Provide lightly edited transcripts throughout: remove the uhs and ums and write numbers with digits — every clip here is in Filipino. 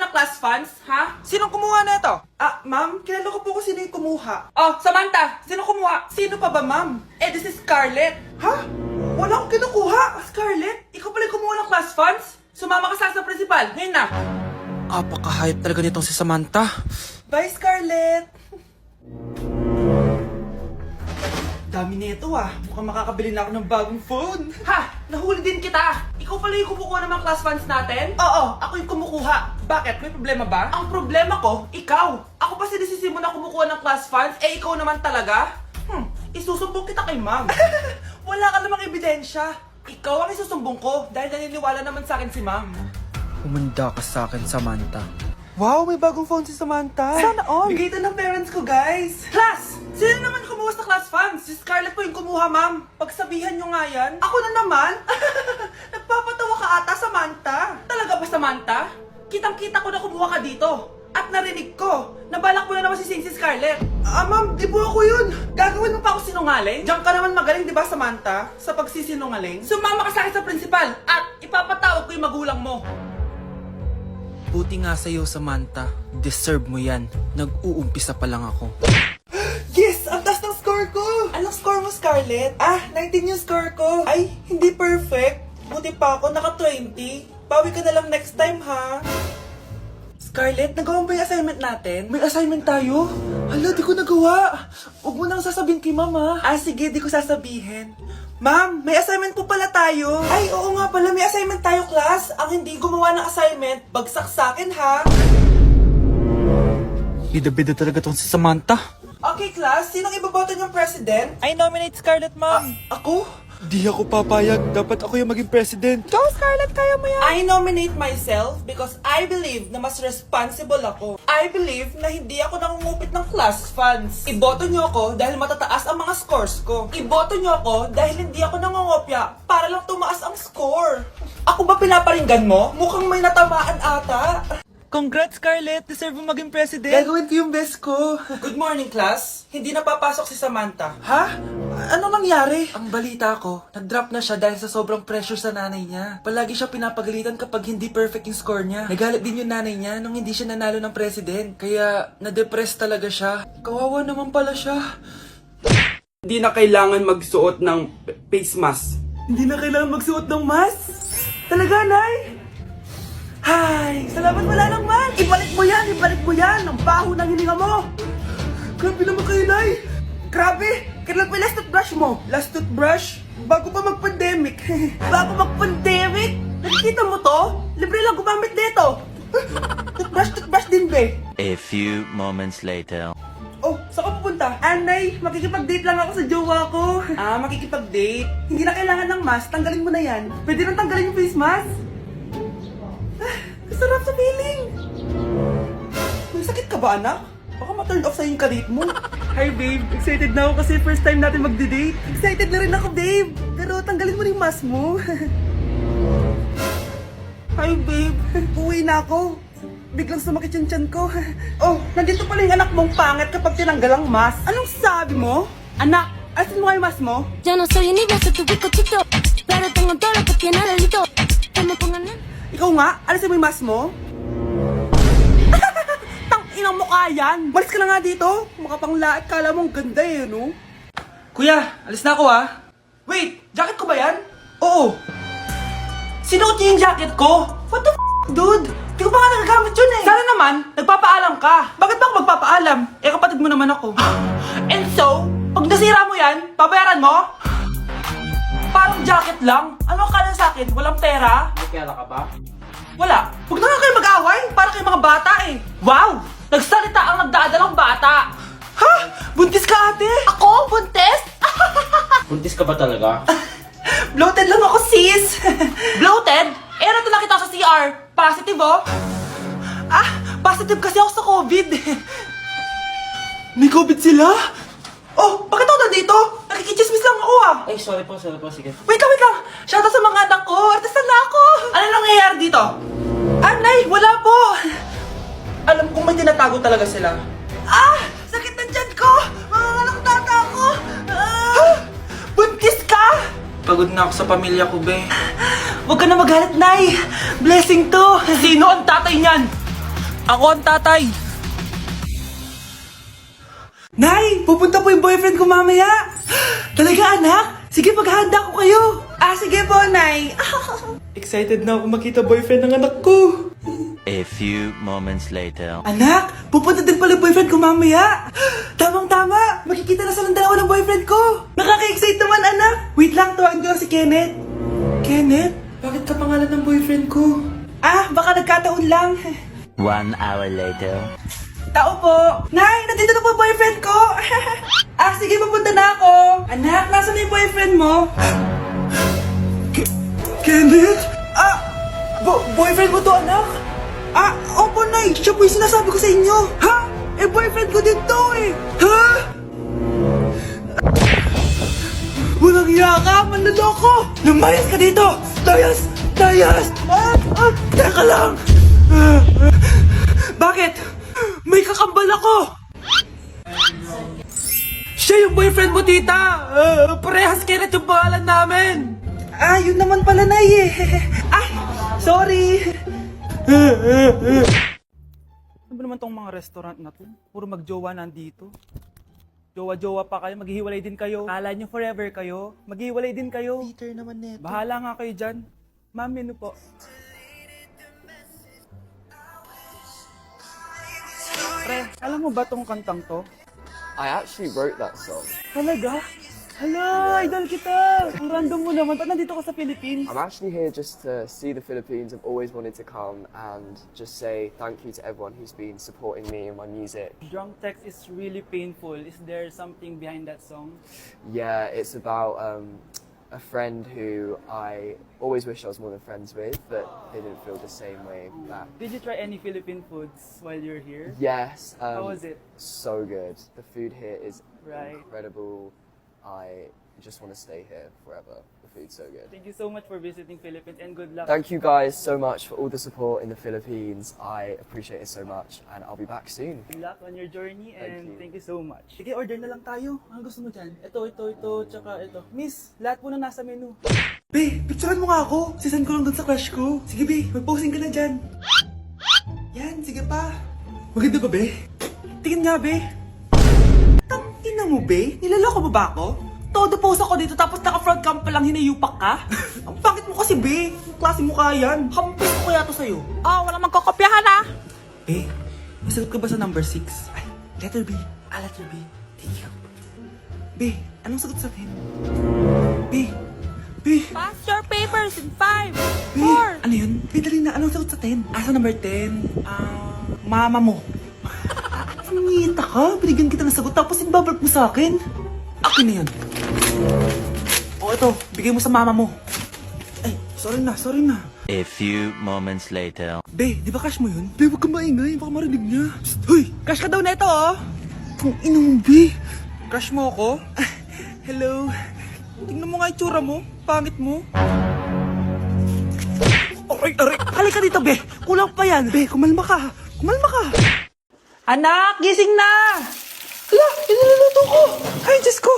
ng class funds, ha? Sinong kumuha na ito? Ma'am, kilala ko po kung sino yung kumuha. Oh, Samantha, sino kumuha? Sino pa ba, ma'am? This is Scarlett. Ha? Wala akong kinukuha. Scarlett, ikaw pala yung kumuha ng class funds? Sumama ka sa principal, ngayon na. Apakahayop talaga nitong si Samantha. Bye, Scarlett. Dami nito mukhang makakabili na ako ng bagong phone. Ha! Nahuli din kita! Ikaw pala yung kumukuha ng mga class funds natin? Oo, ako yung kumukuha. Bakit? May problema ba? Ang problema ko, ikaw. Ako pa sinisisi mo na kumukuha ng class funds, ikaw naman talaga? Isusumbong kita kay ma'am. Wala ka namang ebidensya. Ikaw ang isusumbong ko dahil naniniwala naman sa akin si ma'am. Humanda ka sa akin, Samantha. Wow, may bagong phone si Samantha. Sana all. Bigay ito ng parents ko, guys. Class! Sino naman kumuha sa class funds? Si Scarlett po yung kumuha, ma'am. Pagsabihan nyo nga yan. Ako na naman? Nagpapatawa ka ata, Samantha. Talaga ba, Samantha? Kitang-kita ko na kumuha ka dito. At narinig ko, nabalak mo na naman si Scarlett. Ma'am, di po ako yun. Gagawin mo pa ako sinungaling? Diyan ka naman magaling, di ba, Samantha? Sa pagsisinungaling? Sumama ka sa akin sa principal at ipapatawag ko yung magulang mo. Buti nga sa'yo, Samantha. Deserve mo yan. Nag-uumpisa pa lang ako. Yes! Ang taas ng score ko! Anong score mo, Scarlett? 19 yung score ko. Ay, hindi perfect. Buti pa ako, naka 20. Bawi ka na lang next time, ha? Scarlett, nagawa mo ba yung assignment natin? May assignment tayo? Hala, di ko nagawa. Huwag mo nang sasabihin kay mama. Sige, di ko sasabihin. Ma'am, may assignment po pala tayo. Ay, oo nga pala, may assignment tayo, class. Ang hindi gumawa ng assignment, bagsak sa akin, ha? Bida-bida talaga tong si Samantha. Okay, class, sinong iboboto niyong president? I nominate Scarlett, ma'am. Ako? Di ako papayag. Dapat ako yung maging president. Go, Scarlett, kaya mo yan. I nominate myself because I believe na mas responsible ako. I believe na hindi ako nangungupit ng class funds. Iboto niyo ako dahil matataas ang mga scores ko. Iboto niyo ako dahil hindi ako nangungopya para lang tumaas ang score. Ako ba pinaparinggan mo? Mukhang may natamaan ata. Congrats, Scarlett. Deserve mo maging president. Gagawin ko yung best ko. Good morning, class. Hindi na papasok si Samantha. Ha? Ano nangyari? Ang balita ko, nag-drop na siya dahil sa sobrang pressure sa nanay niya. Palagi siya pinapagalitan kapag hindi perfect yung score niya. Nagalit din yung nanay niya nung hindi siya nanalo ng president. Kaya, na-depress talaga siya. Kawawa naman pala siya. Hindi na kailangan magsuot ng face mask. Hindi na kailangan magsuot ng mask? Talaga, Nay? Hay, salamat wala lang man. Ibalik mo yan, ibalik mo yan. Ang baho ng hininga mo. Grabe naman kayo, Nay. Grabe, kailan pa yung last toothbrush mo? Last toothbrush? Bago pa mag-pandemic. Bago mag-pandemic? Nakikita mo to? Libre lang gumamit dito. Toothbrush din, be. A few moments later. Oh, saan ka pupunta? Anay, makikipag-date lang ako sa jowa ko. Makikipag-date? Hindi na kailangan ng mask, tanggalin mo na yan. Pwede nang tanggalin yung face mask? Sarap sa feeling! May sakit ka ba, anak? Baka ma-turn off sa'yo yung karit mo. Hi, babe. Excited na ako kasi first time natin mag-date. Excited na rin ako, babe. Pero tanggalin mo rin yung mask mo. Hi, babe. Uwi na ako. Biglang sumakit yung tiyan ko. Oh, nandito pala yung anak mong pangit kapag tinanggal ang mask. Anong sabi mo? Anak, asin mo nga yung mask mo? Yo no soy un niño, soy tu bizcochito. Pero tengo todo lo que tiene delito. Que me pongan en... Ikaw nga, alisin mo yung mask mo. Tang-inang mukha yan. Malis ka na nga dito. Makapanglait, kala mo ang ganda no? Kuya, alis na ako Wait, jacket ko ba yan? Oo. Sinuot niya yung jacket ko? What the dude? Di ko pa nga nagagamit yun Sana naman, nagpapaalam ka. Bakit ba ako magpapaalam? Kapatid mo naman ako. And so, pag nasira mo yan, babayaran mo? Parang jacket lang. Ano akala sa akin? Walang pera? May pera ka ba? Wala. Huwag na nga kayo mag-away. Para kayo mga bata Wow! Nagsalita ang nagdadalang bata. Ha? Buntis ka, ate? Ako? Buntis? Buntis ka ba talaga? Bloated lang ako, sis. Bloated? Nato lang kita sa CR. Positive, oh. Positive kasi ako sa COVID. May COVID sila? Oh, bakit ako nandito? Nakikichismis lang ako Ay, sorry po, sige. Wait lang. Shoutout sa mga anak ko. Artista na ako. Ano nangyayari dito? Nay, wala po. Alam kong may tinatago talaga sila. Sakit na dyan ko. Mga tata ako. Buntis ka? Pagod na ako sa pamilya ko, be. Huwag ka na magalit, Nay. Blessing to. Sino ang tatay niyan? Ako ang tatay! Nay, pupunta po yung boyfriend ko mamaya. Talaga, anak? Sige, paghahanda ko kayo. Sige po, Nay. Excited na ako makita boyfriend ng anak ko. A few moments later. Anak, pupunta din pala yung boyfriend ko mamaya. Tamang-tama, makikita na silang dalawa ng boyfriend ko. Nakaka-excite naman, anak. Wait lang, tuwaan ko lang si Kenneth. Kenneth? Bakit ka pangalan ng boyfriend ko? Baka nagkataon lang. 1 hour later. Tao po. Nay, nandito na po ang boyfriend ko. Sige, papunta na ako. Anak, nasa na yung boyfriend mo? Kenneth? Boyfriend mo to, anak? Opo, Nay. Siya po yung sinasabi ko sa inyo. Ha? Boyfriend ko din to eh. Ha? Walang iya ka, manloloko. Lumayas ka dito. Layas! Teka lang. Bakit? May kakambal ako! Siya yung boyfriend mo, tita! Parehas Kenneth yung pangalan namin! Yun naman pala, Nay eh. Sorry! Ano ba naman tong mga restaurant na to? Puro magjowa nandito. Jowa-jowa pa kayo, maghihiwalay din kayo. Kala nyo forever kayo, maghihiwalay din kayo. Peter naman neto. Bahala nga kayo dyan. Ma'am, menu po. Pre, alam mo ba tong kantang to? I actually wrote that song. Talaga? Hala, idol kita! Ang random mo naman. Ba't nandito ka sa Philippines? I'm actually here just to see the Philippines. I've always wanted to come and just say thank you to everyone who's been supporting me and my music. Drunk text is really painful. Is there something behind that song? Yeah, it's about a friend who I always wish I was more than friends with, but they didn't feel the same way back. Did you try any Philippine foods while you're here? Yes. How was it? So good. The food here is Right. incredible. I just want to stay here forever. The food's so good. Thank you so much for visiting Philippines and good luck. Thank you guys so much for all the support in the Philippines. I appreciate it so much, and I'll be back soon. Good luck on your journey and you. thank you so much. Sige, order na lang tayo. Ano gusto mo dyan? Ito, tsaka ito. Miss, lahat po na nasa menu. Be, picturean mo nga ako. Sisend ko lang dun sa crush ko. Sige, Be, mag-posing ka na dyan. Yan, sige pa. Maganda ba, Be? Tingin nga, Be. Tangina mo, Be? Nilaloko mo ba ako? Todo post ako dito tapos naka-front cam pa lang hinayupak ka? Ang pangit mo kasi, Be. Ang klase mo kaya yan. Hampis ko kaya to sa'yo. Wala magkokopyahan ah! Be, masagot ka ba sa number 6? Ay, letter B. Letter B. Thank you. Be, anong sagot sa 10? Be. Pass your papers in 5, Be, ano yun? Be, dali na. Anong sagot sa 10? Sa number 10? Mama mo. Nangita ka? Binigyan kita ng sagot tapos ibabalik mo sa akin? Akin na yun. Ito. Bigay mo sa mama mo. Ay, sorry na. A few moments later. Be, di ba cash mo yun? Be, huwag kang maingay. Baka marinig niya. Psst, hoy! Cash ka daw neto, oh! Kung ina mo, Be. Cash mo ako? Hello? Tingnan mo nga itsura mo. Pangit mo. Aray! Halika dito, Be. Kulang pa yan. Be, kumalma ka. Anak, gising na! Hala, iniluluto ko! Ay, Diyos ko!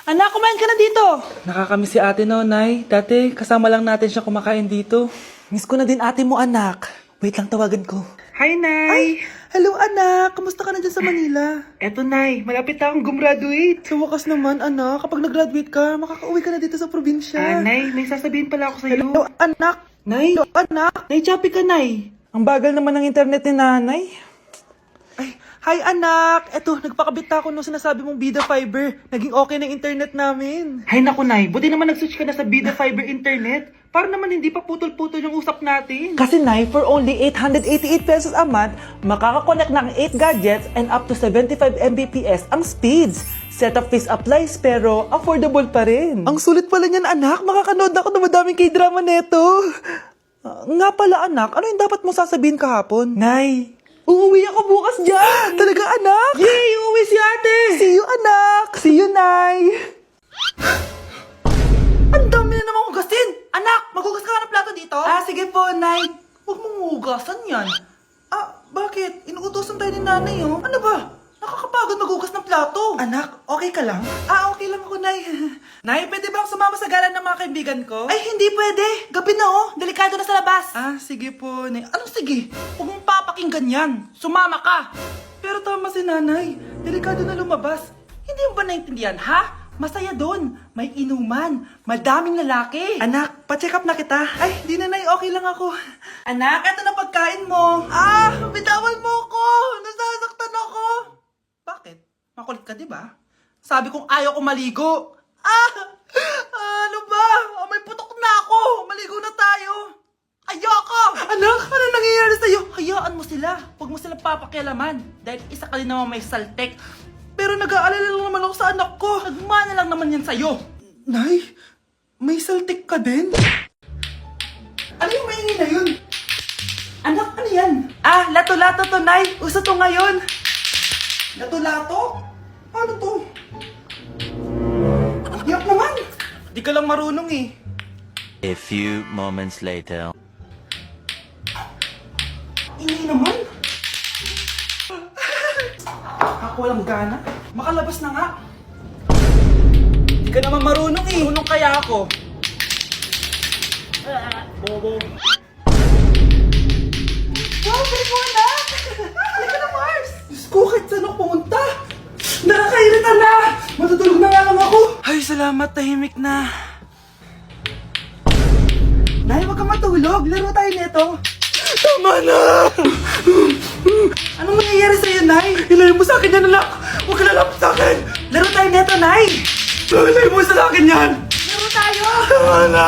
Anak, kumain ka na dito! Nakakamiss si ate, no, Nay? Dati, kasama lang natin siya kumakain dito. Miss ko na din ate mo, anak. Wait lang, tawagan ko. Hi, Nay! Ay, hello, anak! Kamusta ka na dyan sa Manila? Eto, Nay. Malapit na akong gumraduate. Sa wakas naman, anak. Kapag nag-graduate ka, makakauwi ka na dito sa probinsya. Nay, may sasabihin pala ako sa'yo. Hello, anak! Nay! Hello, anak! Nay, choppy ka, Nay! Ang bagal naman ng internet ni nanay. Ay, hi anak! Eto, nagpakabit na ako nung sinasabi mong Bida Fiber. Naging okay na internet namin. Hay naku, Nay. Buti naman nag-switch ka na sa Bida Fiber internet. Para naman hindi pa putol-putol yung usap natin. Kasi, Nay, for only 888 pesos a month, makakakonect ng 8 gadgets and up to 75 Mbps ang speeds. Setup fees applies pero affordable pa rin. Ang sulit pala niyan, anak. Makakanood ako ng madaming K-drama neto. Nga pala, anak. Ano yung dapat mo sasabihin kahapon? Nay, uuwi ako bukas dyan! Talaga, anak? Yay! Uuwi si ate! See you, anak! See you, Nay! Ang dami na namang hugasin! Anak, maghugas ka ng plato dito? Sige po, Nay. Huwag mong hugasan yan. Bakit? Inuutosan tayo ni nanay, oh. Ano ba? Nakakapagod maghugas ng plato. Anak, okay ka lang? Okay lang ako, Nay. Nay, pwede ba akong sumama sa gala ng mga kaibigan ko? Ay, hindi pwede. Gabi na, oh. Delikado na sa labas. Sige po, Nay. Anong sige? Huwag mong pakinggan yan. Sumama ka. Pero tama si nanay. Delikado na lumabas. Hindi mo ba naintindihan, ha? Masaya doon. May inuman. Madaming lalaki. Anak, pa-check up na kita. Ay, di nanay, okay lang ako. Anak, eto na pagkain mo. Ah, bitawan mo ko. Nasasaktan ako. Bakit? Makulit ka, di ba? Sabi kong ayaw ko maligo. Ah! Ano ba? Oh, may putok na ako. Maligo na tayo. Ayoko! Anak, ano nangyayari sa'yo? Hayaan mo sila. Huwag mo sila papakialaman. Dahil isa ka din naman may saltek. Pero nag-aalala lang naman ako sa anak ko. Nagmana lang naman yan sa'yo. Nay, may saltik ka din? Ano yung maingay na yun? Anak, ano yan? Ah, lato-lato to, Nay. Uso to ngayon. Lato-lato? Ano to? Yak naman. Di ka lang marunong eh. A few moments later. Ingay naman. Ako walang gana. Makalabas na nga. Di ka naman marunong eh. Marunong kaya ako. Bobo. Wow, babe mo na! Halika na, Mars! Diyos ko, kahit saan ako pumunta. Nakakairita na! Matutulog na nga lang ako. Ay, salamat. Tahimik na. Nay, wag kang matulog. Laro tayo nito. Tama na! Anong mangyayari sa'yo, Nay? Ilayo mo sa akin yan, anak! Huwag ka lalapit sa akin! Laro tayo neto, Nay! Ilayo mo sa akin yan! Laro tayo! Tama na!